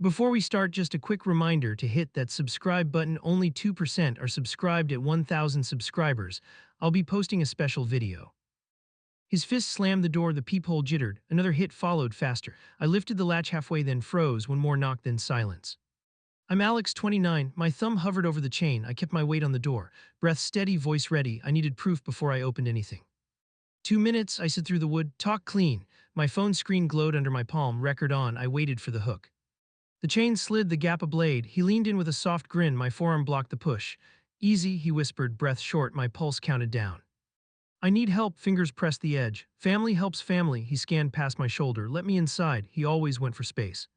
Before we start, just a quick reminder to hit that subscribe button. Only 2% are subscribed at 1,000 subscribers. I'll be posting a special video. His fist slammed the door, the peephole jittered. Another hit followed faster. I lifted the latch halfway, then froze. One more knock, then silence. I'm Alex, 29. My thumb hovered over the chain. I kept my weight on the door. Breath steady, voice ready. I needed proof before I opened anything. 2 minutes, I sit through the wood. Talk clean. My phone screen glowed under my palm. Record on. I waited for the hook. The chain slid, the gap a blade. He leaned in with a soft grin. My forearm blocked the push. Easy, he whispered, breath short. My pulse counted down. I need help, fingers pressed the edge. Family helps family. He scanned past my shoulder. Let me inside. He always went for space.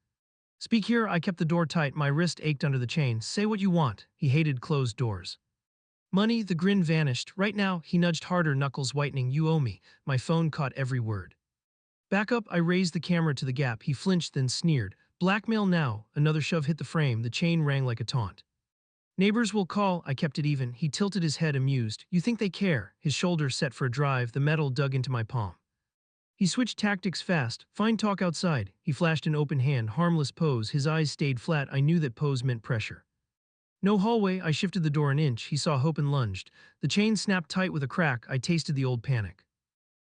Speak here. I kept the door tight. My wrist ached under the chain. Say what you want. He hated closed doors. Money, the grin vanished. Right now, he nudged harder, knuckles whitening. You owe me. My phone caught every word. Back up, I raised the camera to the gap. He flinched, then sneered. Blackmail now. Another shove hit the frame. The chain rang like a taunt. Neighbors will call. I kept it even. He tilted his head, amused. You think they care? His shoulder set for a drive. The metal dug into my palm. He switched tactics fast. Fine talk outside. He flashed an open hand. Harmless pose. His eyes stayed flat. I knew that pose meant pressure. No hallway. I shifted the door an inch. He saw hope and lunged. The chain snapped tight with a crack. I tasted the old panic.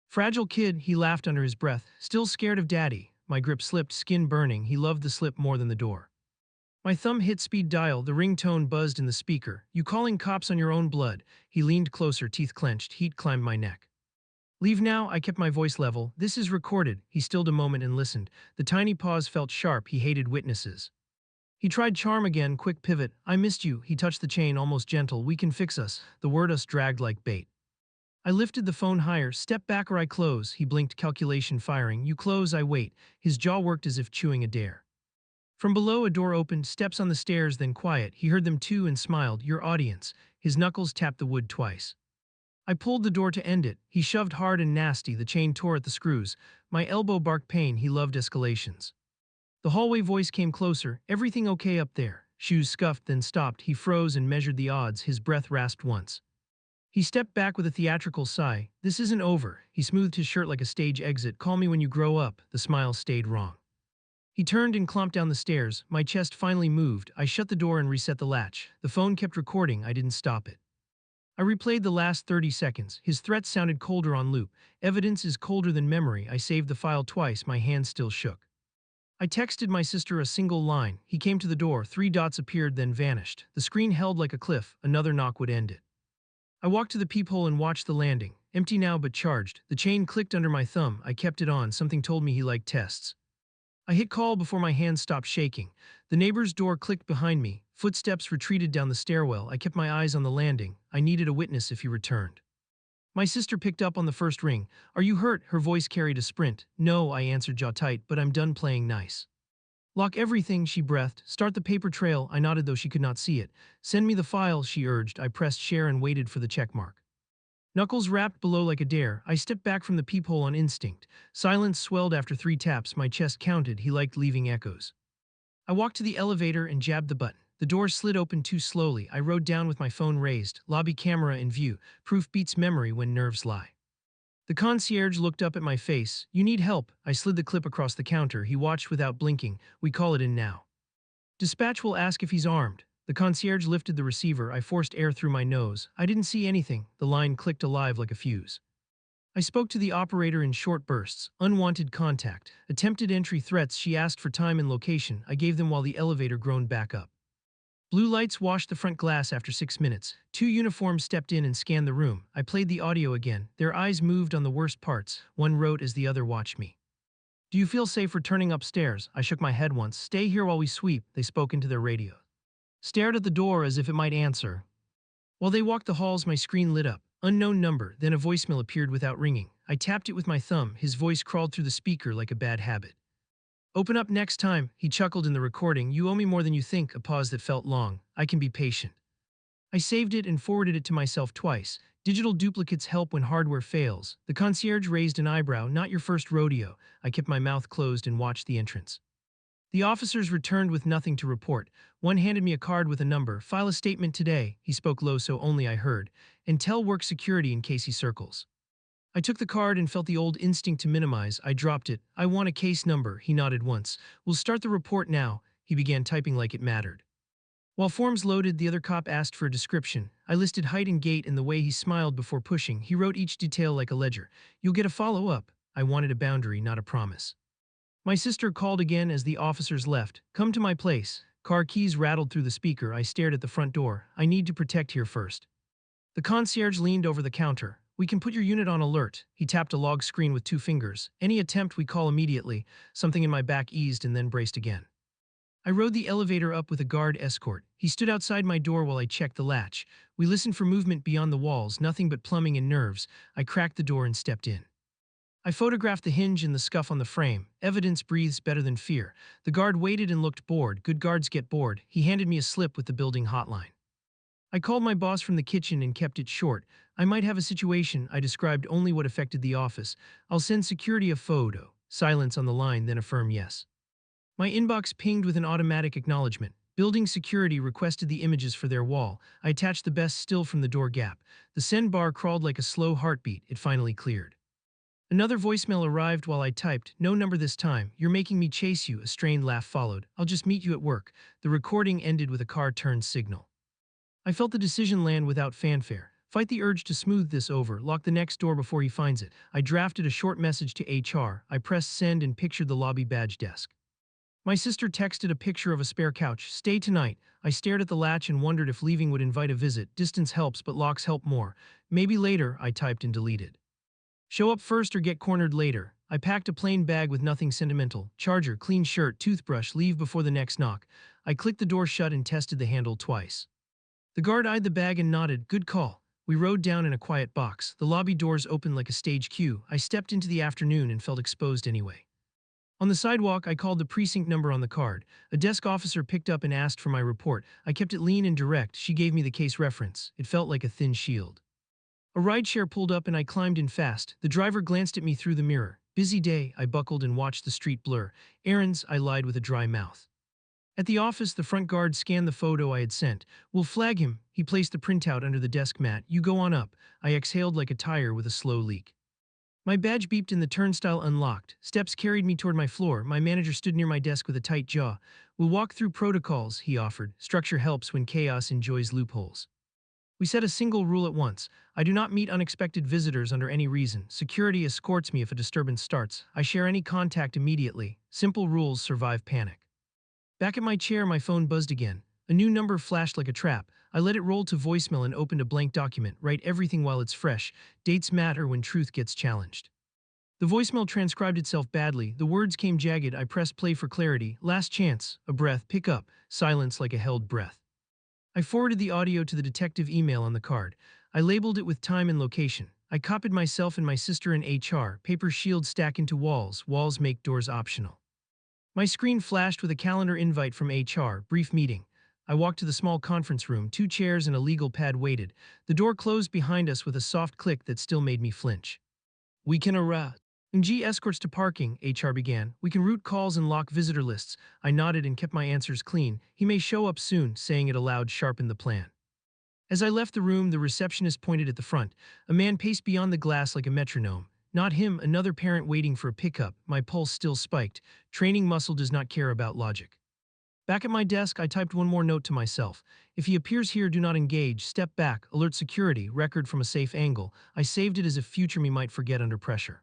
Fragile kid, he laughed under his breath. Still scared of daddy. My grip slipped, skin burning. He loved the slip more than the door. My thumb hit speed dial. The ringtone buzzed in the speaker. You calling cops on your own blood? He leaned closer, teeth clenched. Heat climbed my neck. Leave now. I kept my voice level. This is recorded. He stilled a moment and listened. The tiny pause felt sharp. He hated witnesses. He tried charm again, quick pivot. I missed you. He touched the chain, almost gentle. We can fix us. The word us dragged like bait. I lifted the phone higher. Step back or I close. He blinked, calculation firing. You close, I wait. His jaw worked as if chewing a dare. From below, a door opened, steps on the stairs, then quiet. He heard them too and smiled. Your audience. His knuckles tapped the wood twice. I pulled the door to end it. He shoved hard and nasty. The chain tore at the screws. My elbow barked pain. He loved escalations. The hallway voice came closer. Everything okay up there? Shoes scuffed, then stopped. He froze and measured the odds. His breath rasped once. He stepped back with a theatrical sigh. This isn't over. He smoothed his shirt like a stage exit. Call me when you grow up. The smile stayed wrong. He turned and clomped down the stairs. My chest finally moved. I shut the door and reset the latch. The phone kept recording. I didn't stop it. I replayed the last 30 seconds. His threats sounded colder on loop. Evidence is colder than memory. I saved the file twice. My hand still shook. I texted my sister a single line. He came to the door. 3 dots appeared, then vanished. The screen held like a cliff. Another knock would end it. I walked to the peephole and watched the landing. Empty now but charged. The chain clicked under my thumb. I kept it on. Something told me he liked tests. I hit call before my hand stopped shaking. The neighbor's door clicked behind me. Footsteps retreated down the stairwell. I kept my eyes on the landing. I needed a witness if he returned. My sister picked up on the first ring. Are you hurt? Her voice carried a sprint. No, I answered, jaw tight, but I'm done playing nice. Lock everything, she breathed. Start the paper trail. I nodded, though she could not see it. Send me the file, she urged. I pressed share and waited for the checkmark. Knuckles rapped below like a dare. I stepped back from the peephole on instinct. Silence swelled after 3 taps. My chest counted. He liked leaving echoes. I walked to the elevator and jabbed the button. The door slid open too slowly. I rode down with my phone raised. Lobby camera in view. Proof beats memory when nerves lie. The concierge looked up at my face. You need help. I slid the clip across the counter. He watched without blinking. We call it in now. Dispatch will ask if he's armed. The concierge lifted the receiver. I forced air through my nose. I didn't see anything. The line clicked alive like a fuse. I spoke to the operator in short bursts. Unwanted contact. Attempted entry threats. She asked for time and location. I gave them while the elevator groaned back up. Blue lights washed the front glass after 6 minutes. 2 uniforms stepped in and scanned the room. I played the audio again. Their eyes moved on the worst parts. One wrote as the other watched me. Do you feel safe returning upstairs? I shook my head once. Stay here while we sweep. They spoke into their radio. Stared at the door as if it might answer. While they walked the halls, my screen lit up. Unknown number. Then a voicemail appeared without ringing. I tapped it with my thumb. His voice crawled through the speaker like a bad habit. Open up next time, he chuckled in the recording. You owe me more than you think. A pause that felt long. I can be patient. I saved it and forwarded it to myself twice. Digital duplicates help when hardware fails. The concierge raised an eyebrow. Not your first rodeo. I kept my mouth closed and watched the entrance. The officers returned with nothing to report. One handed me a card with a number. File a statement today. He spoke low so only I heard. And tell work security in case he circles. I took the card and felt the old instinct to minimize. I dropped it. I want a case number. He nodded once. We'll start the report now. He began typing like it mattered. While forms loaded, the other cop asked for a description. I listed height and gait and the way he smiled before pushing. He wrote each detail like a ledger. You'll get a follow-up. I wanted a boundary, not a promise. My sister called again as the officers left. Come to my place. Car keys rattled through the speaker. I stared at the front door. I need to protect here first. The concierge leaned over the counter. We can put your unit on alert. He tapped a log screen with 2 fingers. Any attempt we call immediately. Something in my back eased and then braced again. I rode the elevator up with a guard escort. He stood outside my door while I checked the latch. We listened for movement beyond the walls, nothing but plumbing and nerves. I cracked the door and stepped in. I photographed the hinge and the scuff on the frame. Evidence breathes better than fear. The guard waited and looked bored. Good guards get bored. He handed me a slip with the building hotline. I called my boss from the kitchen and kept it short. I might have a situation. I described only what affected the office. I'll send security a photo. Silence on the line, then a firm yes. My inbox pinged with an automatic acknowledgement. Building security requested the images for their wall. I attached the best still from the door gap. The send bar crawled like a slow heartbeat. It finally cleared. Another voicemail arrived while I typed. No number this time. You're making me chase you. A strained laugh followed. I'll just meet you at work. The recording ended with a car-turned signal. I felt the decision land without fanfare. Fight the urge to smooth this over. Lock the next door before he finds it. I drafted a short message to HR. I pressed send and pictured the lobby badge desk. My sister texted a picture of a spare couch. Stay tonight. I stared at the latch and wondered if leaving would invite a visit. Distance helps, but locks help more. Maybe later, I typed and deleted. Show up first or get cornered later. I packed a plain bag with nothing sentimental. Charger, clean shirt, toothbrush, leave before the next knock. I clicked the door shut and tested the handle twice. The guard eyed the bag and nodded. Good call. We rode down in a quiet box. The lobby doors opened like a stage queue. I stepped into the afternoon and felt exposed anyway. On the sidewalk, I called the precinct number on the card. A desk officer picked up and asked for my report. I kept it lean and direct. She gave me the case reference. It felt like a thin shield. A rideshare pulled up and I climbed in fast. The driver glanced at me through the mirror. Busy day, I buckled and watched the street blur. Errands, I lied with a dry mouth. At the office, the front guard scanned the photo I had sent. We'll flag him. He placed the printout under the desk mat. You go on up. I exhaled like a tire with a slow leak. My badge beeped and the turnstile unlocked. Steps carried me toward my floor. My manager stood near my desk with a tight jaw. We'll walk through protocols, he offered. Structure helps when chaos enjoys loopholes. We set a single rule at once. I do not meet unexpected visitors under any reason. Security escorts me if a disturbance starts. I share any contact immediately. Simple rules survive panic. Back at my chair, my phone buzzed again. A new number flashed like a trap. I let it roll to voicemail and opened a blank document. Write everything while it's fresh. Dates matter when truth gets challenged. The voicemail transcribed itself badly. The words came jagged. I pressed play for clarity. Last chance. A breath. Pick up. Silence like a held breath. I forwarded the audio to the detective email on the card. I labeled it with time and location. I copied myself and my sister in HR. Paper shields stack into walls. Walls make doors optional. My screen flashed with a calendar invite from HR. Brief meeting. I walked to the small conference room. 2 chairs and a legal pad waited. The door closed behind us with a soft click that still made me flinch. We can arrest. G escorts to parking, HR began. We can route calls and lock visitor lists. I nodded and kept my answers clean. He may show up soon, saying it aloud sharpened the plan. As I left the room, the receptionist pointed at the front. A man paced beyond the glass like a metronome. Not him, another parent waiting for a pickup. My pulse still spiked. Training muscle does not care about logic. Back at my desk, I typed one more note to myself. If he appears here, do not engage. Step back. Alert security. Record from a safe angle. I saved it as if future me might forget under pressure.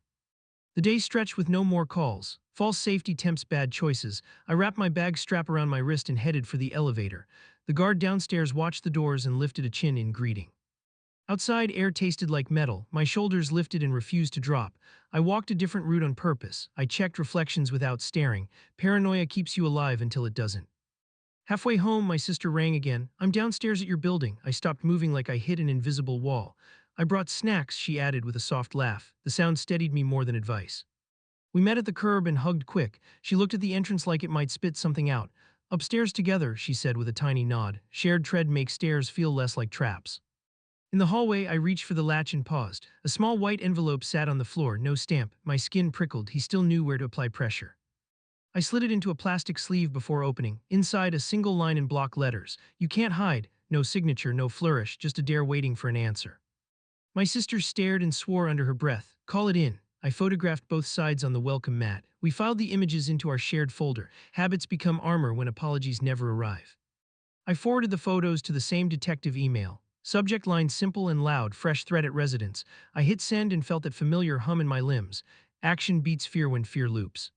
The day stretched with no more calls. False safety tempts bad choices. I wrapped my bag strap around my wrist and headed for the elevator. The guard downstairs watched the doors and lifted a chin in greeting. Outside, air tasted like metal. My shoulders lifted and refused to drop. I walked a different route on purpose. I checked reflections without staring. Paranoia keeps you alive until it doesn't. Halfway home, my sister rang again. I'm downstairs at your building. I stopped moving like I hit an invisible wall. I brought snacks, she added with a soft laugh. The sound steadied me more than advice. We met at the curb and hugged quick. She looked at the entrance like it might spit something out. Upstairs together, she said with a tiny nod. Shared tread makes stairs feel less like traps. In the hallway, I reached for the latch and paused. A small white envelope sat on the floor, no stamp. My skin prickled. He still knew where to apply pressure. I slid it into a plastic sleeve before opening. Inside, a single line in block letters. You can't hide. No signature, no flourish, just a dare waiting for an answer. My sister stared and swore under her breath. Call it in. I photographed both sides on the welcome mat. We filed the images into our shared folder. Habits become armor when apologies never arrive. I forwarded the photos to the same detective email. Subject line simple and loud, fresh threat at residence. I hit send and felt that familiar hum in my limbs. Action beats fear when fear loops.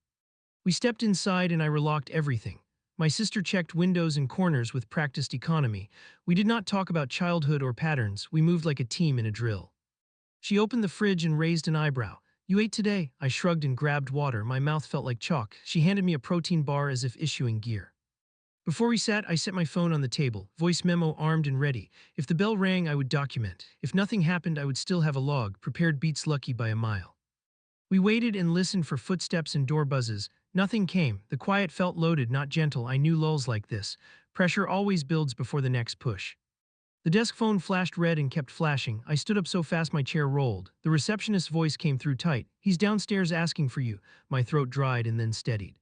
We stepped inside and I relocked everything. My sister checked windows and corners with practiced economy. We did not talk about childhood or patterns. We moved like a team in a drill. She opened the fridge and raised an eyebrow. You ate today? I shrugged and grabbed water. My mouth felt like chalk. She handed me a protein bar as if issuing gear. Before we sat, I set my phone on the table, voice memo armed and ready. If the bell rang, I would document. If nothing happened, I would still have a log, prepared beats lucky by a mile. We waited and listened for footsteps and door buzzes. Nothing came. The quiet felt loaded, not gentle. I knew lulls like this. Pressure always builds before the next push. The desk phone flashed red and kept flashing. I stood up so fast my chair rolled. The receptionist's voice came through tight. He's downstairs asking for you. My throat dried and then steadied.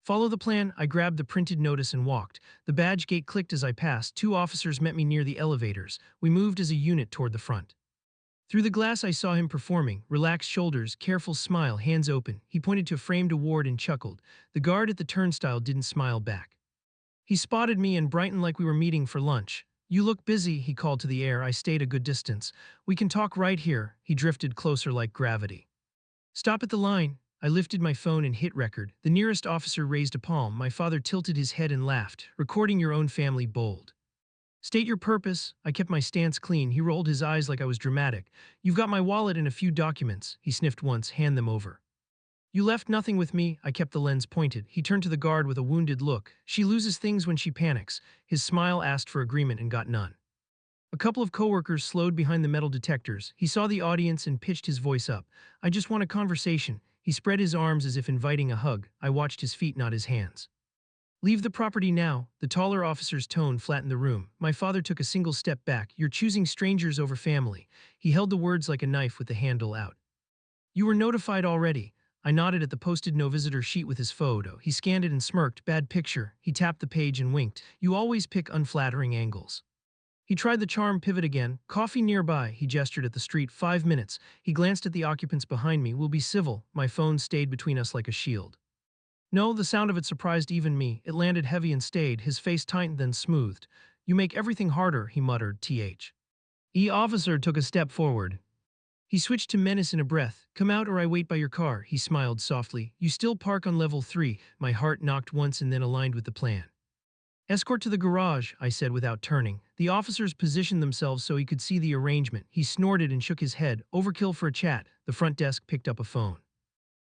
Follow the plan. I grabbed the printed notice and walked. The badge gate clicked as I passed. Two officers met me near the elevators. We moved as a unit toward the front. Through the glass I saw him performing, relaxed shoulders, careful smile, hands open. He pointed to a framed award and chuckled. The guard at the turnstile didn't smile back. He spotted me and brightened like we were meeting for lunch. You look busy, he called to the air. I stayed a good distance. We can talk right here. He drifted closer like gravity. Stop at the line. I lifted my phone and hit record. The nearest officer raised a palm. My father tilted his head and laughed. Recording your own family bold. State your purpose. I kept my stance clean. He rolled his eyes like I was dramatic. You've got my wallet and a few documents. He sniffed once. Hand them over. You left nothing with me. I kept the lens pointed. He turned to the guard with a wounded look. She loses things when she panics. His smile asked for agreement and got none. A couple of coworkers slowed behind the metal detectors. He saw the audience and pitched his voice up. I just want a conversation. He spread his arms as if inviting a hug. I watched his feet, not his hands. Leave the property now. The taller officer's tone flattened the room. My father took a single step back. You're choosing strangers over family. He held the words like a knife with the handle out. You were notified already. I nodded at the posted no visitor sheet with his photo. He scanned it and smirked. Bad picture. He tapped the page and winked. You always pick unflattering angles. He tried the charm pivot again. Coffee nearby. He gestured at the street. 5 minutes. He glanced at the occupants behind me. We'll be civil. My phone stayed between us like a shield. No, the sound of it surprised even me. It landed heavy and stayed. His face tightened then smoothed. You make everything harder, he muttered, th. Officer took a step forward. He switched to menace in a breath. Come out or I wait by your car. He smiled softly. You still park on level 3. My heart knocked once and then aligned with the plan. Escort to the garage, I said without turning. The officers positioned themselves so he could see the arrangement. He snorted and shook his head. Overkill for a chat. The front desk picked up a phone.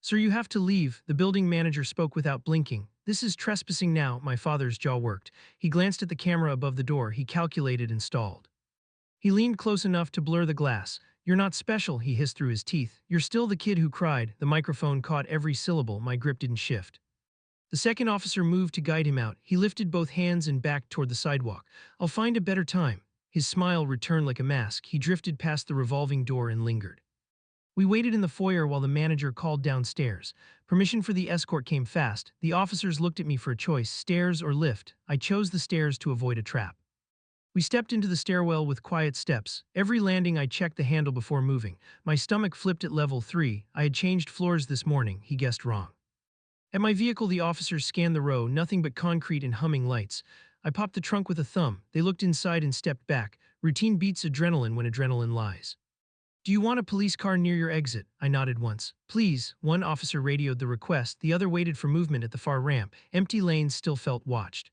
Sir, you have to leave. The building manager spoke without blinking. This is trespassing now. My father's jaw worked. He glanced at the camera above the door. He calculated and stalled. He leaned close enough to blur the glass. You're not special, he hissed through his teeth. You're still the kid who cried. The microphone caught every syllable. My grip didn't shift. The second officer moved to guide him out. He lifted both hands and backed toward the sidewalk. I'll find a better time. His smile returned like a mask. He drifted past the revolving door and lingered. We waited in the foyer while the manager called downstairs. Permission for the escort came fast. The officers looked at me for a choice, stairs or lift. I chose the stairs to avoid a trap. We stepped into the stairwell with quiet steps. Every landing I checked the handle before moving. My stomach flipped at level 3. I had changed floors this morning. He guessed wrong. At my vehicle, the officers scanned the row, nothing but concrete and humming lights. I popped the trunk with a thumb. They looked inside and stepped back. Routine beats adrenaline when adrenaline lies. Do you want a police car near your exit? I nodded once. Please. One officer radioed the request. The other waited for movement at the far ramp. Empty lanes still felt watched.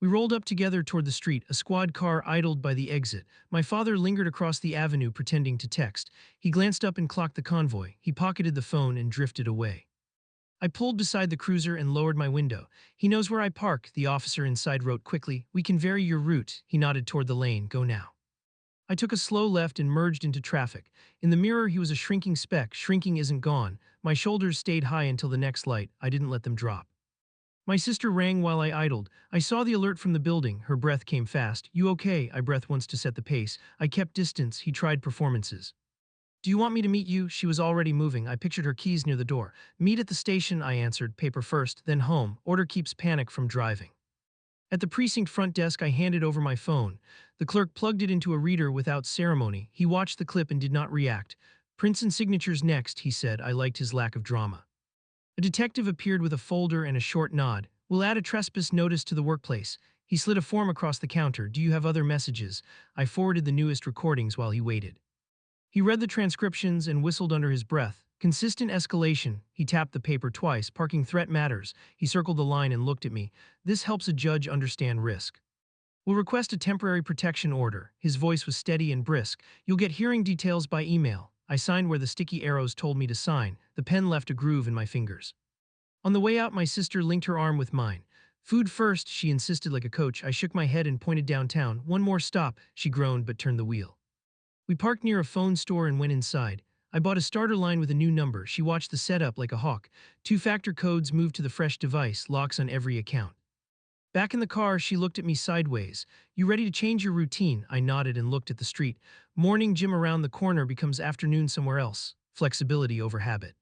We rolled up together toward the street. A squad car idled by the exit. My father lingered across the avenue pretending to text. He glanced up and clocked the convoy. He pocketed the phone and drifted away. I pulled beside the cruiser and lowered my window. He knows where I park, the officer inside wrote quickly. We can vary your route. He nodded toward the lane. Go now. I took a slow left and merged into traffic. In the mirror, he was a shrinking speck. Shrinking isn't gone. My shoulders stayed high until the next light. I didn't let them drop. My sister rang while I idled. I saw the alert from the building. Her breath came fast. You okay? I breathed once to set the pace. I kept distance. He tried performances. Do you want me to meet you? She was already moving. I pictured her keys near the door. Meet at the station, I answered. Paper first, then home. Order keeps panic from driving. At the precinct front desk, I handed over my phone. The clerk plugged it into a reader without ceremony. He watched the clip and did not react. Prints and signatures next, he said. I liked his lack of drama. A detective appeared with a folder and a short nod. We'll add a trespass notice to the workplace. He slid a form across the counter. Do you have other messages? I forwarded the newest recordings while he waited. He read the transcriptions and whistled under his breath. Consistent escalation. He tapped the paper twice. Parking threat matters. He circled the line and looked at me. This helps a judge understand risk. We'll request a temporary protection order. His voice was steady and brisk. You'll get hearing details by email. I signed where the sticky arrows told me to sign. The pen left a groove in my fingers. On the way out, my sister linked her arm with mine. Food first, she insisted like a coach. I shook my head and pointed downtown. One more stop, she groaned but turned the wheel. We parked near a phone store and went inside. I bought a starter line with a new number. She watched the setup like a hawk. Two-factor codes moved to the fresh device, locks on every account. Back in the car, she looked at me sideways. You ready to change your routine? I nodded and looked at the street. Morning gym around the corner becomes afternoon somewhere else. Flexibility over habit.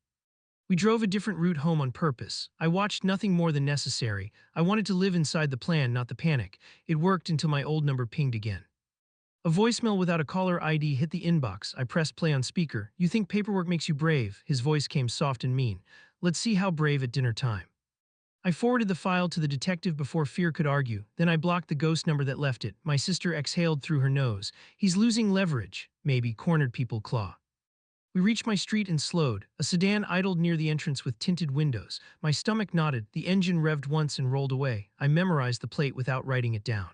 We drove a different route home on purpose. I watched nothing more than necessary. I wanted to live inside the plan, not the panic. It worked until my old number pinged again. A voicemail without a caller ID hit the inbox. I pressed play on speaker. You think paperwork makes you brave? His voice came soft and mean. Let's see how brave at dinner time. I forwarded the file to the detective before fear could argue. Then I blocked the ghost number that left it. My sister exhaled through her nose. He's losing leverage. Maybe, cornered people claw. We reached my street and slowed. A sedan idled near the entrance with tinted windows. My stomach knotted. The engine revved once and rolled away. I memorized the plate without writing it down.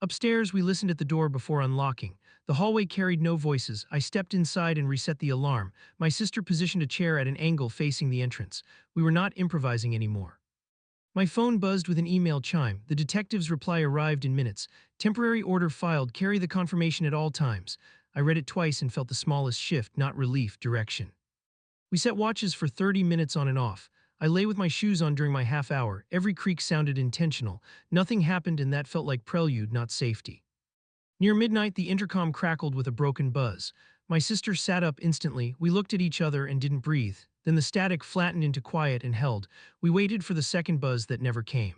Upstairs, we listened at the door before unlocking. The hallway carried no voices. I stepped inside and reset the alarm. My sister positioned a chair at an angle facing the entrance. We were not improvising anymore. My phone buzzed with an email chime. The detective's reply arrived in minutes. Temporary order filed. Carry the confirmation at all times. I read it twice and felt the smallest shift, not relief, direction. We set watches for 30 minutes on and off. I lay with my shoes on during my half hour. Every creak sounded intentional. Nothing happened and that felt like prelude, not safety. Near midnight, the intercom crackled with a broken buzz. My sister sat up instantly. We looked at each other and didn't breathe. Then the static flattened into quiet and held. We waited for the second buzz that never came.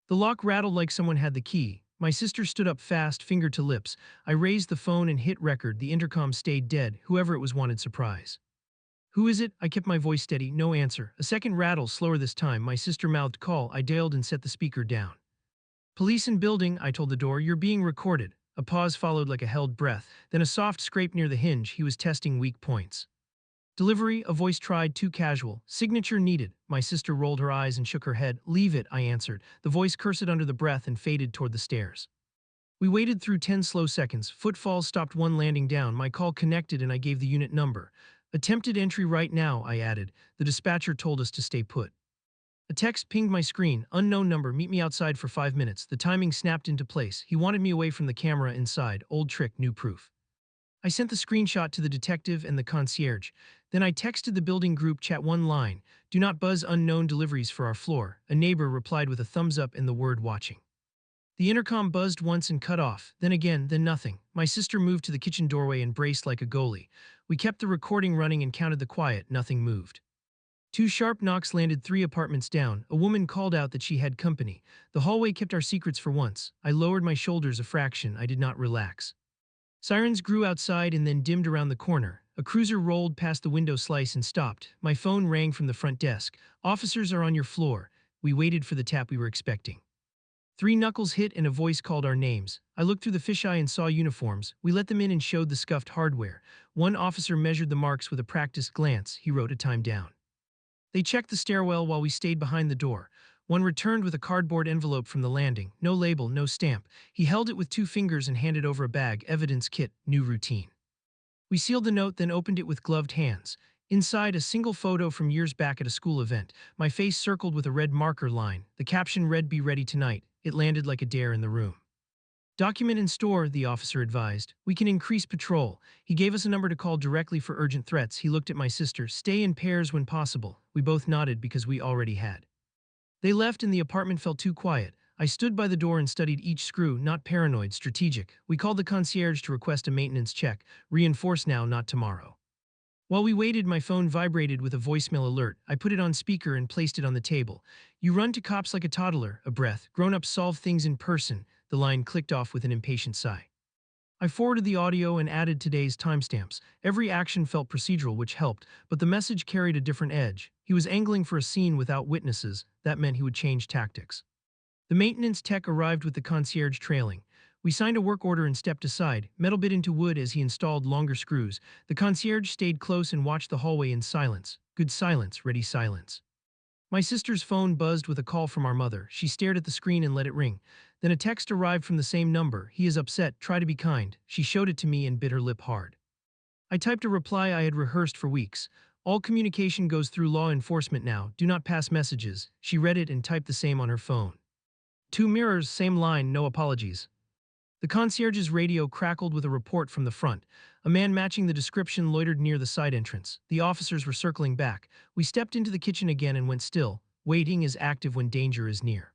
The lock rattled like someone had the key. My sister stood up fast, finger to lips. I raised the phone and hit record. The intercom stayed dead. Whoever it was wanted surprise. Who is it? I kept my voice steady. No answer. A second rattle, slower this time. My sister mouthed call. I dialed and set the speaker down. Police in building, I told the door. You're being recorded. A pause followed like a held breath. Then a soft scrape near the hinge. He was testing weak points. Delivery, a voice tried, too casual. Signature needed. My sister rolled her eyes and shook her head. Leave it, I answered. The voice cursed under the breath and faded toward the stairs. We waited through 10 slow seconds. Footfalls stopped one landing down. My call connected and I gave the unit number. Attempted entry right now, I added. The dispatcher told us to stay put. A text pinged my screen. Unknown number, meet me outside for 5 minutes. The timing snapped into place. He wanted me away from the camera inside. Old trick, new proof. I sent the screenshot to the detective and the concierge. Then I texted the building group chat one line. Do not buzz unknown deliveries for our floor. A neighbor replied with a thumbs up and the word watching. The intercom buzzed once and cut off. Then again, then nothing. My sister moved to the kitchen doorway and braced like a goalie. We kept the recording running and counted the quiet. Nothing moved. 2 sharp knocks landed 3 apartments down. A woman called out that she had company. The hallway kept our secrets for once. I lowered my shoulders a fraction. I did not relax. Sirens grew outside and then dimmed around the corner. A cruiser rolled past the window slice and stopped. My phone rang from the front desk. Officers are on your floor. We waited for the tap we were expecting. 3 knuckles hit and a voice called our names. I looked through the fisheye and saw uniforms. We let them in and showed the scuffed hardware. One officer measured the marks with a practiced glance. He wrote a time down. They checked the stairwell while we stayed behind the door. One returned with a cardboard envelope from the landing. No label, no stamp. He held it with 2 fingers and handed over a bag. Evidence kit, new routine. We sealed the note, then opened it with gloved hands. Inside, a single photo from years back at a school event. My face circled with a red marker line. The caption read, "Be ready tonight." It landed like a dare in the room. Document and store, the officer advised. We can increase patrol. He gave us a number to call directly for urgent threats. He looked at my sister. Stay in pairs when possible. We both nodded because we already had. They left and the apartment felt too quiet. I stood by the door and studied each screw, not paranoid, strategic. We called the concierge to request a maintenance check. Reinforce now, not tomorrow. While we waited, my phone vibrated with a voicemail alert. I put it on speaker and placed it on the table. You run to cops like a toddler, a breath. Grown-ups solve things in person. The line clicked off with an impatient sigh. I forwarded the audio and added today's timestamps. Every action felt procedural, which helped, but the message carried a different edge. He was angling for a scene without witnesses. That meant he would change tactics. The maintenance tech arrived with the concierge trailing. We signed a work order and stepped aside, metal bit into wood as he installed longer screws. The concierge stayed close and watched the hallway in silence. Good silence, ready silence. My sister's phone buzzed with a call from our mother. She stared at the screen and let it ring. Then a text arrived from the same number. He is upset, try to be kind. She showed it to me and bit her lip hard. I typed a reply I had rehearsed for weeks. All communication goes through law enforcement now. Do not pass messages. She read it and typed the same on her phone. Two mirrors, same line, no apologies. The concierge's radio crackled with a report from the front. A man matching the description loitered near the side entrance. The officers were circling back. We stepped into the kitchen again and went still. Waiting is active when danger is near.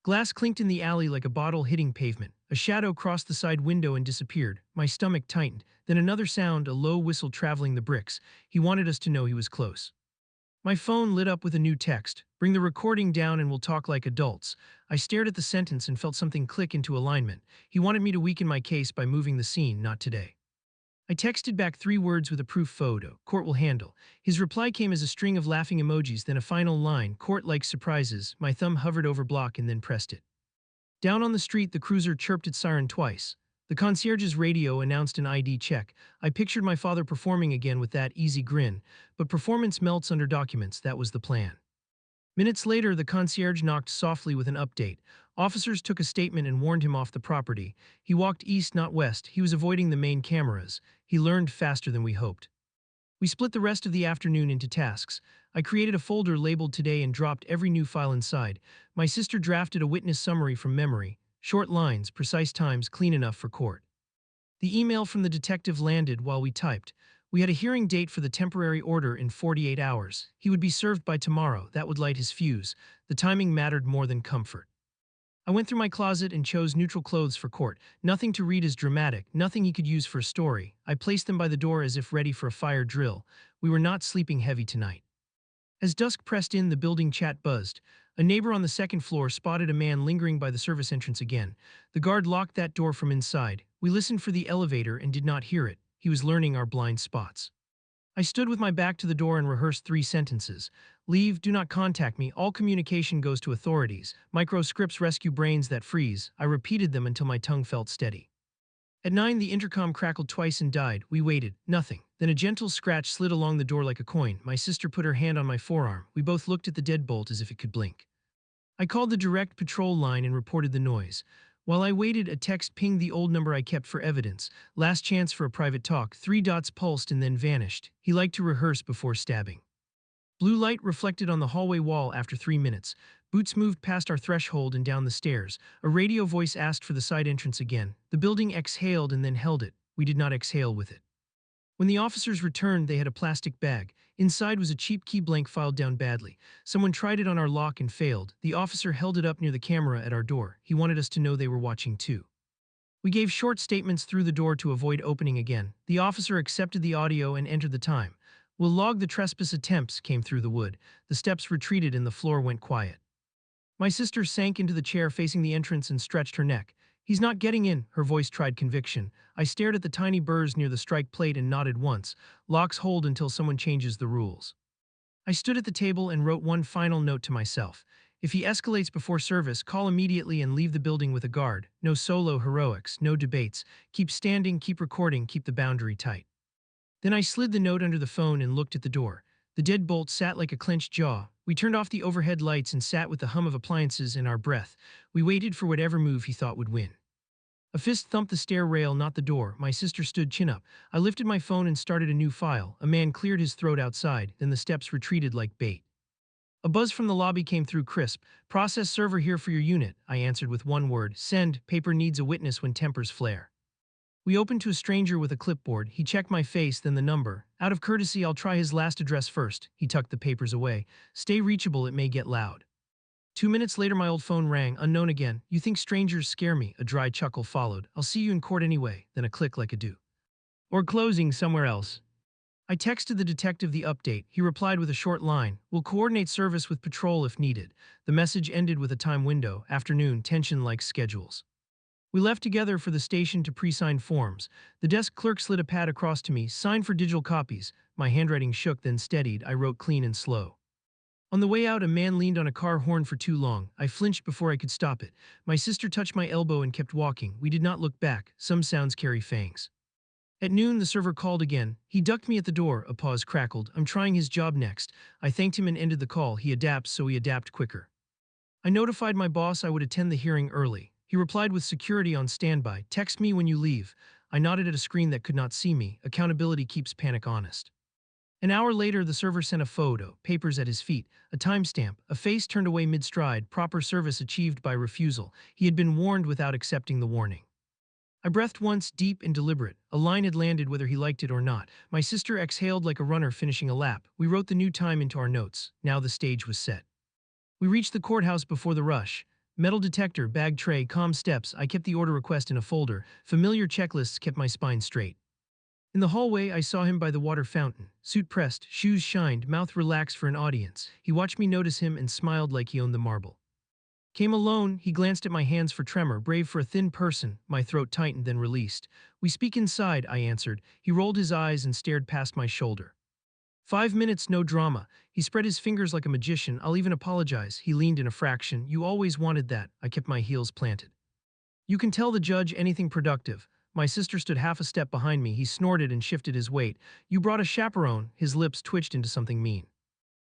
Glass clinked in the alley like a bottle hitting pavement. A shadow crossed the side window and disappeared. My stomach tightened. Then another sound, a low whistle traveling the bricks. He wanted us to know he was close. My phone lit up with a new text. Bring the recording down and we'll talk like adults. I stared at the sentence and felt something click into alignment. He wanted me to weaken my case by moving the scene, not today. I texted back 3 words with a proof photo. Court will handle. His reply came as a string of laughing emojis, then a final line. Court likes surprises. My thumb hovered over block and then pressed it. Down on the street, the cruiser chirped its siren twice. The concierge's radio announced an ID check. I pictured my father performing again with that easy grin, but performance melts under documents, that was the plan. Minutes later, the concierge knocked softly with an update. Officers took a statement and warned him off the property. He walked east, not west. He was avoiding the main cameras. He learned faster than we hoped. We split the rest of the afternoon into tasks. I created a folder labeled today and dropped every new file inside. My sister drafted a witness summary from memory. Short lines, precise times, clean enough for court. The email from the detective landed while we typed. We had a hearing date for the temporary order in 48 hours. He would be served by tomorrow. That would light his fuse. The timing mattered more than comfort. I went through my closet and chose neutral clothes for court. Nothing to read as dramatic, nothing he could use for a story. I placed them by the door as if ready for a fire drill. We were not sleeping heavy tonight. As dusk pressed in, the building chat buzzed. A neighbor on the second floor spotted a man lingering by the service entrance again. The guard locked that door from inside. We listened for the elevator and did not hear it. He was learning our blind spots. I stood with my back to the door and rehearsed 3 sentences. Leave, do not contact me, all communication goes to authorities. Microscripts rescue brains that freeze. I repeated them until my tongue felt steady. At 9, the intercom crackled twice and died. We waited. Nothing. Then a gentle scratch slid along the door like a coin. My sister put her hand on my forearm. We both looked at the deadbolt as if it could blink. I called the direct patrol line and reported the noise. While I waited, a text pinged the old number I kept for evidence. Last chance for a private talk. 3 dots pulsed and then vanished. He liked to rehearse before stabbing. Blue light reflected on the hallway wall after 3 minutes. Boots moved past our threshold and down the stairs. A radio voice asked for the side entrance again. The building exhaled and then held it. We did not exhale with it. When the officers returned, they had a plastic bag. Inside was a cheap key blank filed down badly. Someone tried it on our lock and failed. The officer held it up near the camera at our door. He wanted us to know they were watching too. We gave short statements through the door to avoid opening again. The officer accepted the audio and entered the time. "We'll log the trespass attempts," came through the wood. The steps retreated and the floor went quiet. My sister sank into the chair facing the entrance and stretched her neck. "He's not getting in," her voice tried conviction. I stared at the tiny burrs near the strike plate and nodded once. Locks hold until someone changes the rules. I stood at the table and wrote one final note to myself. If he escalates before service, call immediately and leave the building with a guard. No solo heroics, no debates. Keep standing, keep recording, keep the boundary tight. Then I slid the note under the phone and looked at the door. The deadbolt sat like a clenched jaw. We turned off the overhead lights and sat with the hum of appliances in our breath. We waited for whatever move he thought would win. A fist thumped the stair rail, not the door. My sister stood chin up. I lifted my phone and started a new file. A man cleared his throat outside, then the steps retreated like bait. A buzz from the lobby came through crisp. "Process server here for your unit," I answered with one word. "Send. Paper needs a witness when tempers flare." We opened to a stranger with a clipboard. He checked my face, then the number. "Out of courtesy, I'll try his last address first." He tucked the papers away. "Stay reachable, it may get loud." 2 minutes later, my old phone rang, unknown again. "You think strangers scare me?" A dry chuckle followed. "I'll see you in court anyway." Then a click like a do. "Or closing somewhere else." I texted the detective the update. He replied with a short line. "We'll coordinate service with patrol if needed." The message ended with a time window. Afternoon, tension like schedules. We left together for the station to pre-sign forms. The desk clerk slid a pad across to me, signed for digital copies. My handwriting shook, then steadied. I wrote clean and slow. On the way out, a man leaned on a car horn for too long. I flinched before I could stop it. My sister touched my elbow and kept walking. We did not look back. Some sounds carry fangs. At noon, the server called again. He ducked me at the door. A pause crackled. I'm trying his job next. I thanked him and ended the call. He adapts, so we adapt quicker. I notified my boss I would attend the hearing early. He replied with security on standby. Text me when you leave. I nodded at a screen that could not see me. Accountability keeps panic honest. An hour later, the server sent a photo, papers at his feet, a timestamp, a face turned away mid-stride, proper service achieved by refusal. He had been warned without accepting the warning. I breathed once, deep and deliberate. A line had landed whether he liked it or not. My sister exhaled like a runner finishing a lap. We wrote the new time into our notes. Now the stage was set. We reached the courthouse before the rush. Metal detector, bag tray, calm steps. I kept the order request in a folder. Familiar checklists kept my spine straight. In the hallway, I saw him by the water fountain. Suit pressed, shoes shined, mouth relaxed for an audience. He watched me notice him and smiled like he owned the marble. Came alone, he glanced at my hands for tremor, brave for a thin person. My throat tightened, then released. We speak inside, I answered. He rolled his eyes and stared past my shoulder. 5 minutes, no drama. He spread his fingers like a magician. I'll even apologize. He leaned in a fraction. You always wanted that. I kept my heels planted. You can tell the judge anything productive. My sister stood half a step behind me. He snorted and shifted his weight. You brought a chaperone. His lips twitched into something mean.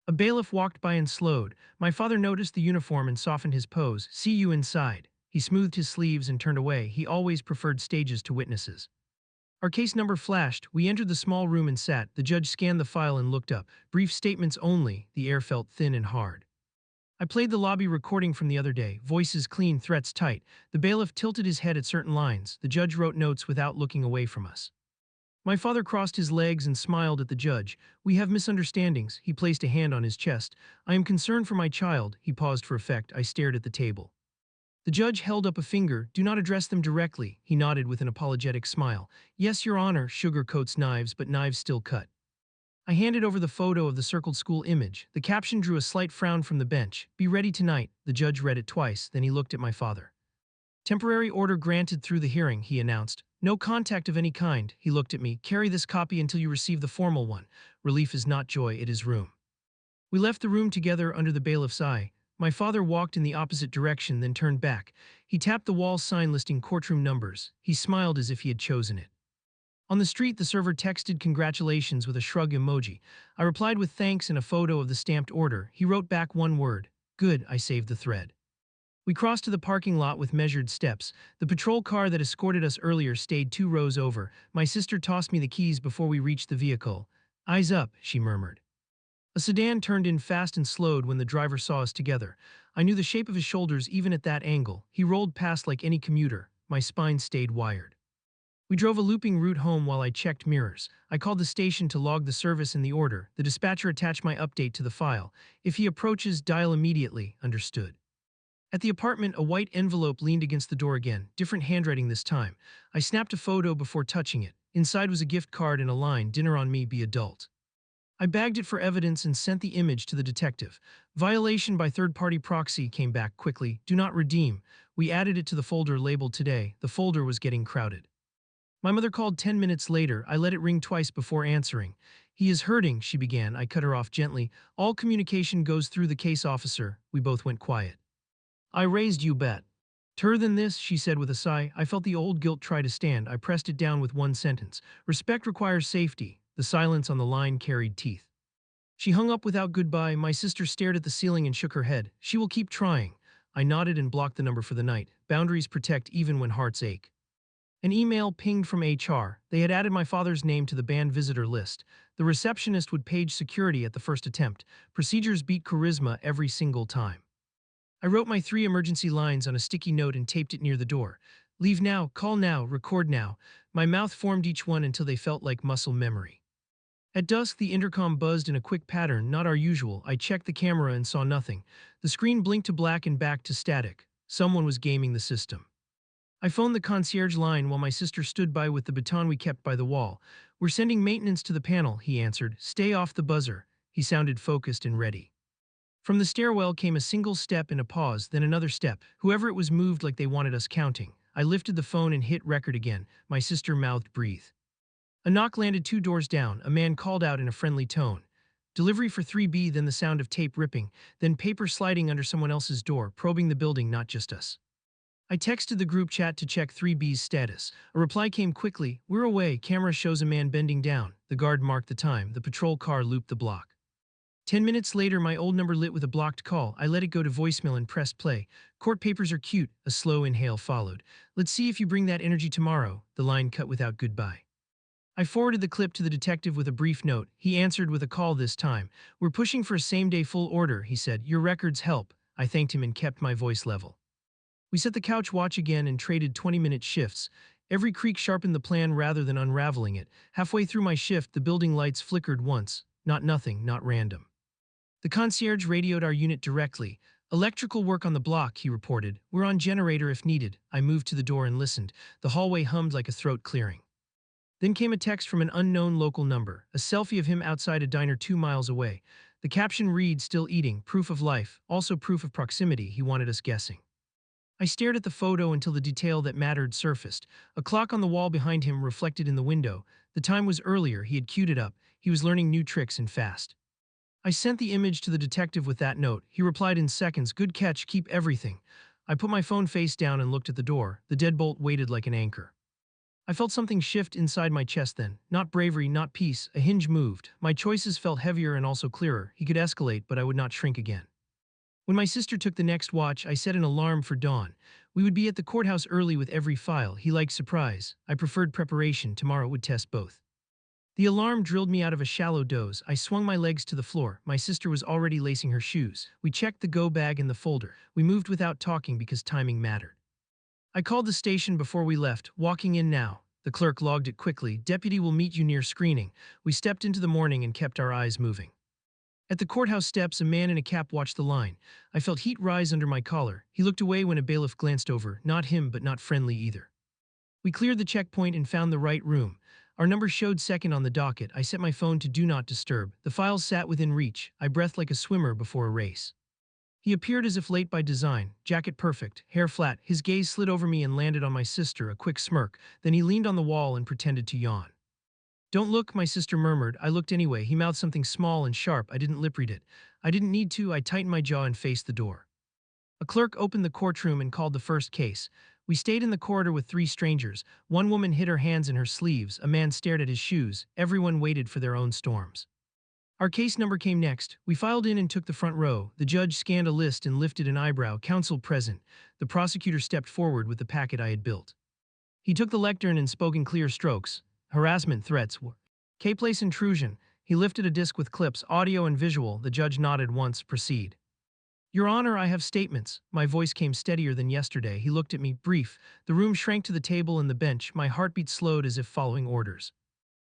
A bailiff walked by and slowed. My father noticed the uniform and softened his pose. See you inside. He smoothed his sleeves and turned away. He always preferred stages to witnesses. Our case number flashed. We entered the small room and sat. The judge scanned the file and looked up. Brief statements only. The air felt thin and hard. I played the lobby recording from the other day. Voices clean, threats tight. The bailiff tilted his head at certain lines. The judge wrote notes without looking away from us. My father crossed his legs and smiled at the judge. We have misunderstandings. He placed a hand on his chest. I am concerned for my child. He paused for effect. I stared at the table. The judge held up a finger. Do not address them directly. He nodded with an apologetic smile. Yes, Your Honor. Sugar coats knives, but knives still cut. I handed over the photo of the circled school image. The caption drew a slight frown from the bench. Be ready tonight. The judge read it twice. Then he looked at my father. Temporary order granted through the hearing, he announced. No contact of any kind. He looked at me. Carry this copy until you receive the formal one. Relief is not joy, it is room. We left the room together under the bailiff's eye. My father walked in the opposite direction, then turned back. He tapped the wall sign listing courtroom numbers. He smiled as if he had chosen it. On the street, the server texted congratulations with a shrug emoji. I replied with thanks and a photo of the stamped order. He wrote back one word. Good, I saved the thread. We crossed to the parking lot with measured steps. The patrol car that escorted us earlier stayed 2 rows over. My sister tossed me the keys before we reached the vehicle. Eyes up, she murmured. A sedan turned in fast and slowed when the driver saw us together. I knew the shape of his shoulders even at that angle. He rolled past like any commuter. My spine stayed wired. We drove a looping route home while I checked mirrors. I called the station to log the service and the order. The dispatcher attached my update to the file. If he approaches, dial immediately. Understood. At the apartment, a white envelope leaned against the door again, different handwriting this time. I snapped a photo before touching it. Inside was a gift card and a line, dinner on me, be adult. I bagged it for evidence and sent the image to the detective. Violation by third-party proxy came back quickly. Do not redeem. We added it to the folder labeled today. The folder was getting crowded. My mother called 10 minutes later. I let it ring twice before answering. He is hurting, she began. I cut her off gently. All communication goes through the case officer. We both went quiet. I raised you bet. Ter than this, she said with a sigh. I felt the old guilt try to stand. I pressed it down with one sentence. Respect requires safety. The silence on the line carried teeth. She hung up without goodbye. My sister stared at the ceiling and shook her head. She will keep trying. I nodded and blocked the number for the night. Boundaries protect even when hearts ache. An email pinged from HR. They had added my father's name to the banned visitor list. The receptionist would page security at the first attempt. Procedures beat charisma every single time. I wrote my 3 emergency lines on a sticky note and taped it near the door. Leave now, call now, record now. My mouth formed each one until they felt like muscle memory. At dusk, the intercom buzzed in a quick pattern, not our usual. I checked the camera and saw nothing. The screen blinked to black and back to static. Someone was gaming the system. I phoned the concierge line while my sister stood by with the baton we kept by the wall. We're sending maintenance to the panel, he answered. Stay off the buzzer. He sounded focused and ready. From the stairwell came a single step and a pause, then another step. Whoever it was moved like they wanted us counting. I lifted the phone and hit record again. My sister mouthed breathe. A knock landed 2 doors down. A man called out in a friendly tone. Delivery for 3B, then the sound of tape ripping, then paper sliding under someone else's door, probing the building, not just us. I texted the group chat to check 3B's status. A reply came quickly. We're away. Camera shows a man bending down. The guard marked the time. The patrol car looped the block. 10 minutes later, my old number lit with a blocked call. I let it go to voicemail and pressed play. Court papers are cute. A slow inhale followed. Let's see if you bring that energy tomorrow. The line cut without goodbye. I forwarded the clip to the detective with a brief note. He answered with a call this time. We're pushing for a same-day full order, he said. Your records help. I thanked him and kept my voice level. We set the couch watch again and traded 20-minute shifts. Every creak sharpened the plan rather than unraveling it. Halfway through my shift, the building lights flickered once. Not nothing, not random. The concierge radioed our unit directly. Electrical work on the block, he reported. We're on generator if needed. I moved to the door and listened. The hallway hummed like a throat clearing. Then came a text from an unknown local number, a selfie of him outside a diner 2 miles away. The caption read, still eating, proof of life, also proof of proximity. He wanted us guessing. I stared at the photo until the detail that mattered surfaced. A clock on the wall behind him reflected in the window. The time was earlier. He had queued it up. He was learning new tricks and fast. I sent the image to the detective with that note. He replied in seconds, good catch, keep everything. I put my phone face down and looked at the door. The deadbolt waited like an anchor. I felt something shift inside my chest then. Not bravery, not peace. A hinge moved. My choices felt heavier and also clearer. He could escalate, but I would not shrink again. When my sister took the next watch, I set an alarm for dawn. We would be at the courthouse early with every file. He liked surprise. I preferred preparation. Tomorrow would test both. The alarm drilled me out of a shallow doze. I swung my legs to the floor. My sister was already lacing her shoes. We checked the go bag and the folder. We moved without talking because timing mattered. I called the station before we left. Walking in now. The clerk logged it quickly. Deputy will meet you near screening. We stepped into the morning and kept our eyes moving. At the courthouse steps, a man in a cap watched the line. I felt heat rise under my collar. He looked away when a bailiff glanced over. Not him, but not friendly either. We cleared the checkpoint and found the right room. Our number showed second on the docket. I set my phone to do not disturb. The files sat within reach. I breathed like a swimmer before a race. He appeared as if late by design, jacket perfect, hair flat. His gaze slid over me and landed on my sister, a quick smirk. Then he leaned on the wall and pretended to yawn. Don't look, my sister murmured. I looked anyway. He mouthed something small and sharp. I didn't lip read it. I didn't need to. I tightened my jaw and faced the door. A clerk opened the courtroom and called the first case. We stayed in the corridor with 3 strangers. One woman hid her hands in her sleeves. A man stared at his shoes. Everyone waited for their own storms. Our case number came next. We filed in and took the front row. The judge scanned a list and lifted an eyebrow. Counsel present. The prosecutor stepped forward with the packet I had built. He took the lectern and spoke in clear strokes. Harassment threats. K-place intrusion. He lifted a disc with clips, audio and visual. The judge nodded once. Proceed. Your Honor, I have statements. My voice came steadier than yesterday. He looked at me, brief. The room shrank to the table and the bench. My heartbeat slowed as if following orders.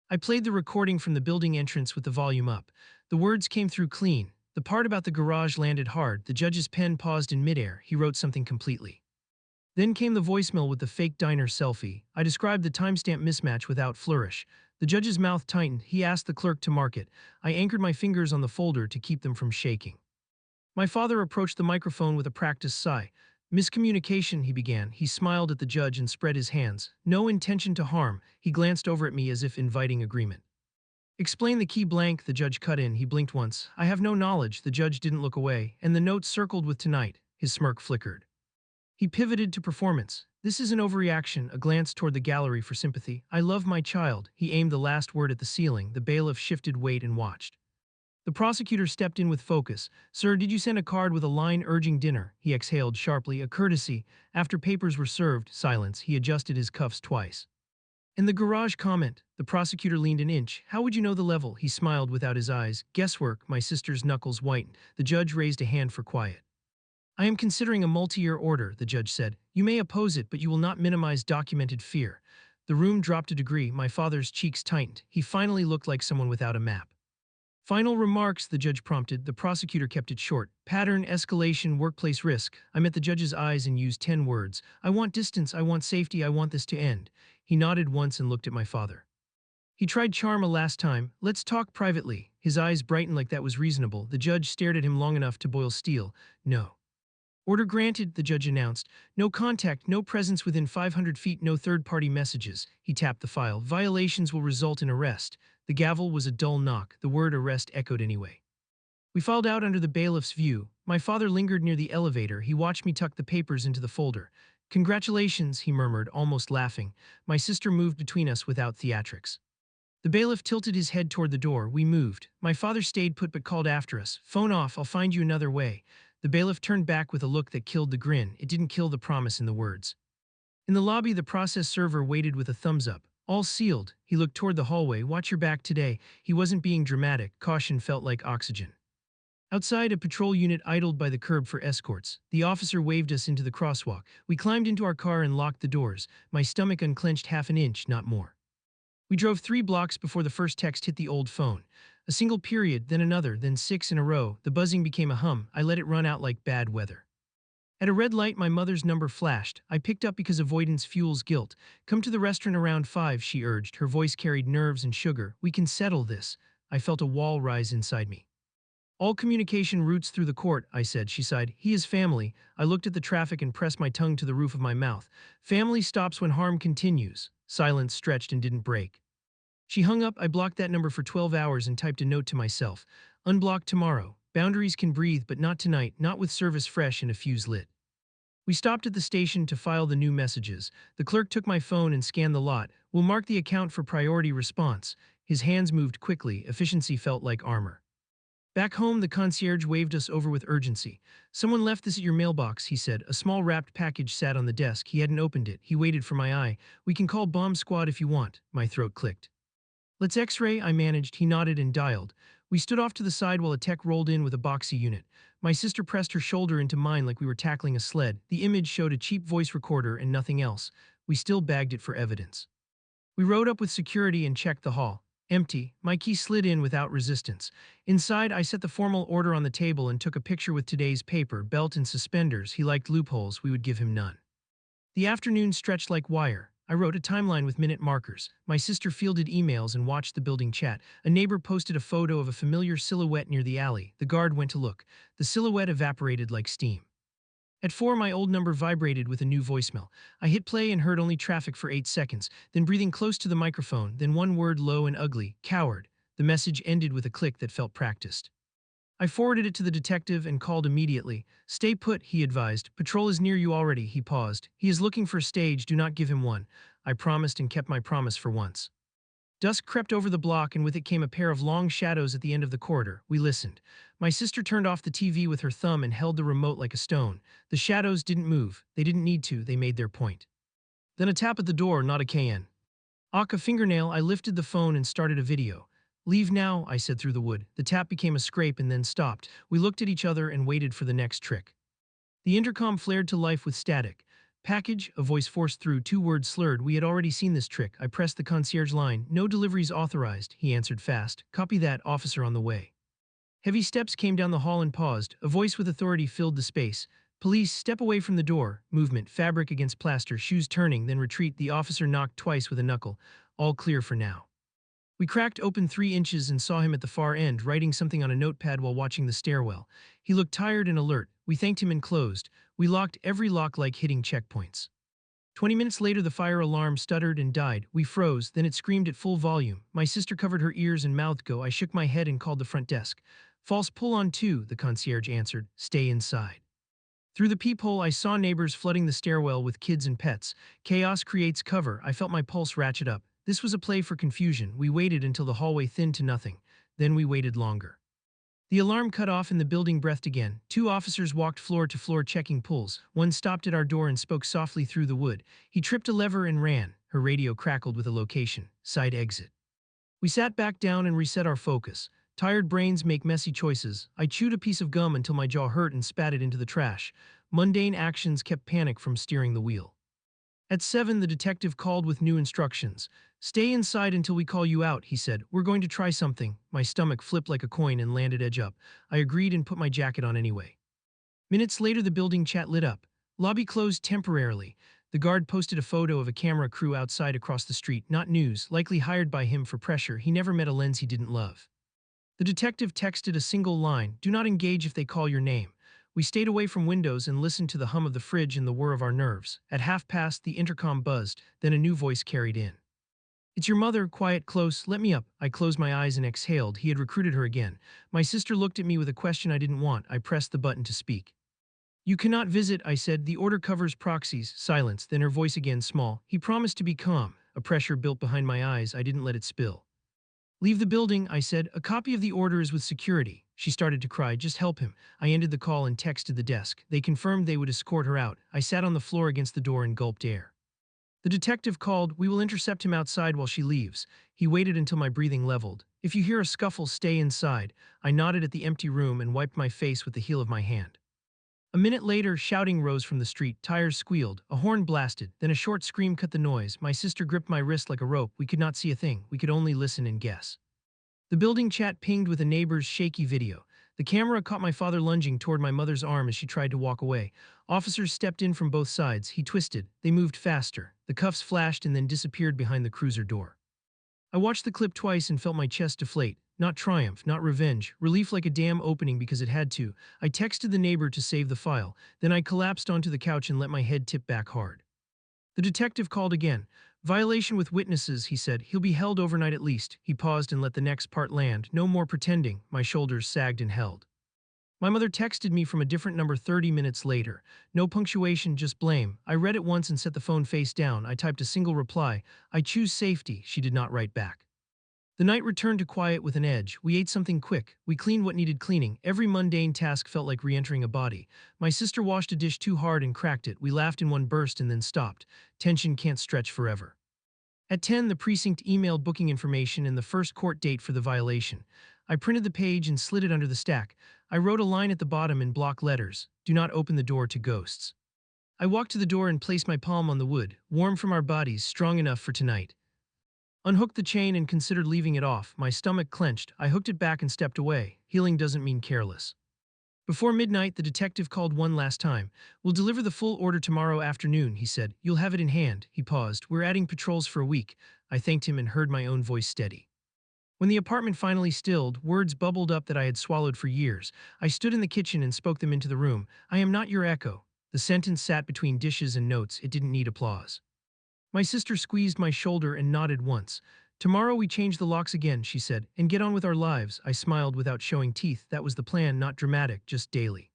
I played the recording from the building entrance with the volume up. The words came through clean. The part about the garage landed hard. The judge's pen paused in midair. He wrote something completely. Then came the voicemail with the fake diner selfie. I described the timestamp mismatch without flourish. The judge's mouth tightened. He asked the clerk to mark it. I anchored my fingers on the folder to keep them from shaking. My father approached the microphone with a practiced sigh. Miscommunication, he began. He smiled at the judge and spread his hands. No intention to harm. He glanced over at me as if inviting agreement. Explain the key blank, the judge cut in. He blinked once. I have no knowledge. The judge didn't look away, and the note circled with tonight. His smirk flickered. He pivoted to performance. This is an overreaction, a glance toward the gallery for sympathy. I love my child. He aimed the last word at the ceiling. The bailiff shifted weight and watched. The prosecutor stepped in with focus. Sir, did you send a card with a line urging dinner? He exhaled sharply. A courtesy. After papers were served, silence. He adjusted his cuffs twice. In the garage comment, the prosecutor leaned an inch. How would you know the level? He smiled without his eyes. Guesswork. My sister's knuckles whitened. The judge raised a hand for quiet. I am considering a multi-year order, the judge said. You may oppose it, but you will not minimize documented fear. The room dropped a degree. My father's cheeks tightened. He finally looked like someone without a map. Final remarks, the judge prompted. The prosecutor kept it short. Pattern, escalation, workplace risk. I met the judge's eyes and used 10 words. I want distance, I want safety, I want this to end. He nodded once and looked at my father. He tried charm a last time. Let's talk privately. His eyes brightened like that was reasonable. The judge stared at him long enough to boil steel. No. Order granted, the judge announced. No contact, no presence within 500 feet, no third-party messages. He tapped the file. Violations will result in arrest. The gavel was a dull knock. The word arrest echoed anyway. We filed out under the bailiff's view. My father lingered near the elevator. He watched me tuck the papers into the folder. Congratulations, he murmured, almost laughing. My sister moved between us without theatrics. The bailiff tilted his head toward the door. We moved. My father stayed put but called after us. Phone off, I'll find you another way. The bailiff turned back with a look that killed the grin. It didn't kill the promise in the words. In the lobby, the process server waited with a thumbs up. All sealed. He looked toward the hallway. Watch your back today. He wasn't being dramatic. Caution felt like oxygen. Outside, a patrol unit idled by the curb for escorts. The officer waved us into the crosswalk. We climbed into our car and locked the doors. My stomach unclenched half an inch, not more. We drove 3 blocks before the first text hit the old phone. A single period, then another, then 6 in a row. The buzzing became a hum. I let it run out like bad weather. At a red light, my mother's number flashed. I picked up because avoidance fuels guilt. Come to the restaurant around 5, she urged. Her voice carried nerves and sugar. We can settle this. I felt a wall rise inside me. All communication routes through the court, I said. She sighed. He is family. I looked at the traffic and pressed my tongue to the roof of my mouth. Family stops when harm continues. Silence stretched and didn't break. She hung up. I blocked that number for 12 hours and typed a note to myself. Unblock tomorrow. Boundaries can breathe, but not tonight, not with service fresh and a fuse lit. We stopped at the station to file the new messages. The clerk took my phone and scanned the lot. We'll mark the account for priority response. His hands moved quickly. Efficiency felt like armor. Back home, the concierge waved us over with urgency. Someone left this at your mailbox, he said. A small wrapped package sat on the desk. He hadn't opened it. He waited for my eye. We can call bomb squad if you want. My throat clicked. Let's x-ray, I managed. He nodded and dialed. We stood off to the side while a tech rolled in with a boxy unit. My sister pressed her shoulder into mine like we were tackling a sled. The image showed a cheap voice recorder and nothing else. We still bagged it for evidence. We rode up with security and checked the hall. Empty. My key slid in without resistance. Inside, I set the formal order on the table and took a picture with today's paper, belt and suspenders. He liked loopholes. We would give him none. The afternoon stretched like wire. I wrote a timeline with minute markers. My sister fielded emails and watched the building chat. A neighbor posted a photo of a familiar silhouette near the alley. The guard went to look. The silhouette evaporated like steam. At 4, my old number vibrated with a new voicemail. I hit play and heard only traffic for 8 seconds, then breathing close to the microphone, then one word low and ugly, coward. The message ended with a click that felt practiced. I forwarded it to the detective and called immediately. Stay put, he advised. Patrol is near you already, he paused. He is looking for a stage, do not give him one. I promised and kept my promise for once. Dusk crept over the block and with it came a pair of long shadows at the end of the corridor. We listened. My sister turned off the TV with her thumb and held the remote like a stone. The shadows didn't move. They didn't need to. They made their point. Then a tap at the door, not a KN. A fingernail. I lifted the phone and started a video. Leave now, I said through the wood. The tap became a scrape and then stopped. We looked at each other and waited for the next trick. The intercom flared to life with static. Package, a voice forced through, 2 words slurred. We had already seen this trick. I pressed the concierge line. No deliveries authorized, he answered fast. Copy that, officer on the way. Heavy steps came down the hall and paused. A voice with authority filled the space. Police, step away from the door. Movement, fabric against plaster, shoes turning, then retreat. The officer knocked twice with a knuckle. All clear for now. We cracked open 3 inches and saw him at the far end, writing something on a notepad while watching the stairwell. He looked tired and alert. We thanked him and closed. We locked every lock like hitting checkpoints. 20 minutes later, the fire alarm stuttered and died. We froze, then it screamed at full volume. My sister covered her ears and mouthed go. I shook my head and called the front desk. False pull on 2, the concierge answered. Stay inside. Through the peephole, I saw neighbors flooding the stairwell with kids and pets. Chaos creates cover. I felt my pulse ratchet up. This was a play for confusion. We waited until the hallway thinned to nothing. Then we waited longer. The alarm cut off and the building breathed again. 2 officers walked floor to floor checking pulls. One stopped at our door and spoke softly through the wood. He tripped a lever and ran. Her radio crackled with a location. Side exit. We sat back down and reset our focus. Tired brains make messy choices. I chewed a piece of gum until my jaw hurt and spat it into the trash. Mundane actions kept panic from steering the wheel. At 7, the detective called with new instructions. Stay inside until we call you out, he said. We're going to try something. My stomach flipped like a coin and landed edge up. I agreed and put my jacket on anyway. Minutes later, the building chat lit up. Lobby closed temporarily. The guard posted a photo of a camera crew outside across the street. Not news, likely hired by him for pressure. He never met a lens he didn't love. The detective texted a single line. Do not engage if they call your name. We stayed away from windows and listened to the hum of the fridge and the whir of our nerves. At 1:30, the intercom buzzed, then a new voice carried in. "It's your mother, quiet, close, let me up." I closed my eyes and exhaled. He had recruited her again. My sister looked at me with a question I didn't want. I pressed the button to speak. "You cannot visit," I said. "The order covers proxies." Silence, then her voice again, small. "He promised to be calm." A pressure built behind my eyes. I didn't let it spill. "Leave the building," I said. "A copy of the order is with security." She started to cry. "Just help him." I ended the call and texted the desk. They confirmed they would escort her out. I sat on the floor against the door and gulped air. The detective called. "We will intercept him outside while she leaves." He waited until my breathing leveled. "If you hear a scuffle, stay inside." I nodded at the empty room and wiped my face with the heel of my hand. A minute later, shouting rose from the street. Tires squealed. A horn blasted. Then a short scream cut the noise. My sister gripped my wrist like a rope. We could not see a thing. We could only listen and guess. The building chat pinged with a neighbor's shaky video. The camera caught my father lunging toward my mother's arm as she tried to walk away. Officers stepped in from both sides. He twisted. They moved faster. The cuffs flashed and then disappeared behind the cruiser door. I watched the clip twice and felt my chest deflate. Not triumph, not revenge. Relief like a dam opening because it had to. I texted the neighbor to save the file. Then I collapsed onto the couch and let my head tip back hard. The detective called again. "Violation with witnesses," he said. "He'll be held overnight at least." He paused and let the next part land. "No more pretending." My shoulders sagged and held. My mother texted me from a different number 30 minutes later. No punctuation, just blame. I read it once and set the phone face down. I typed a single reply. "I choose safety." She did not write back. The night returned to quiet with an edge. We ate something quick. We cleaned what needed cleaning. Every mundane task felt like re-entering a body. My sister washed a dish too hard and cracked it. We laughed in one burst and then stopped. Tension can't stretch forever. At 10, the precinct emailed booking information and the first court date for the violation. I printed the page and slid it under the stack. I wrote a line at the bottom in block letters: "Do not open the door to ghosts." I walked to the door and placed my palm on the wood, warm from our bodies, strong enough for tonight. Unhooked the chain and considered leaving it off. My stomach clenched. I hooked it back and stepped away. Healing doesn't mean careless. Before midnight, the detective called one last time. "We'll deliver the full order tomorrow afternoon," he said. "You'll have it in hand." He paused. "We're adding patrols for a week." I thanked him and heard my own voice steady. When the apartment finally stilled, words bubbled up that I had swallowed for years. I stood in the kitchen and spoke them into the room. "I am not your echo." The sentence sat between dishes and notes. It didn't need applause. My sister squeezed my shoulder and nodded once. "Tomorrow we change the locks again," she said, "and get on with our lives." I smiled without showing teeth. That was the plan, not dramatic, just daily.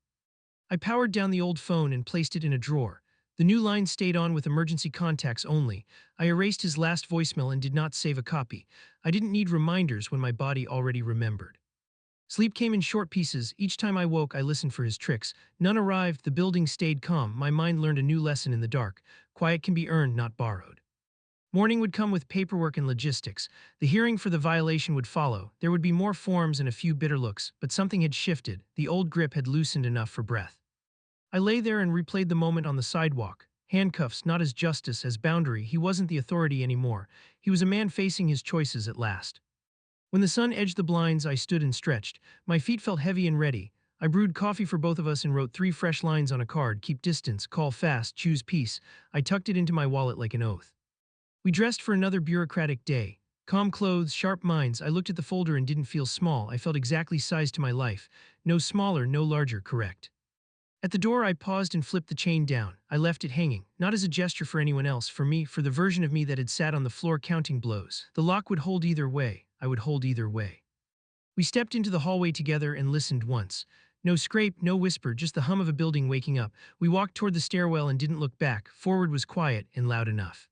I powered down the old phone and placed it in a drawer. The new line stayed on with emergency contacts only. I erased his last voicemail and did not save a copy. I didn't need reminders when my body already remembered. Sleep came in short pieces. Each time I woke, I listened for his tricks. None arrived. The building stayed calm. My mind learned a new lesson in the dark. Quiet can be earned, not borrowed. Morning would come with paperwork and logistics. The hearing for the violation would follow. There would be more forms and a few bitter looks, but something had shifted. The old grip had loosened enough for breath. I lay there and replayed the moment on the sidewalk. Handcuffs, not as justice, as boundary. He wasn't the authority anymore. He was a man facing his choices at last. When the sun edged the blinds, I stood and stretched. My feet felt heavy and ready. I brewed coffee for both of us and wrote 3 fresh lines on a card: "Keep distance, call fast, choose peace." I tucked it into my wallet like an oath. We dressed for another bureaucratic day. Calm clothes, sharp minds. I looked at the folder and didn't feel small. I felt exactly sized to my life. No smaller, no larger, correct. At the door, I paused and flipped the chain down. I left it hanging, not as a gesture for anyone else, for me, for the version of me that had sat on the floor counting blows. The lock would hold either way. I would hold either way. We stepped into the hallway together and listened once. No scrape, no whisper, just the hum of a building waking up. We walked toward the stairwell and didn't look back. Forward was quiet and loud enough.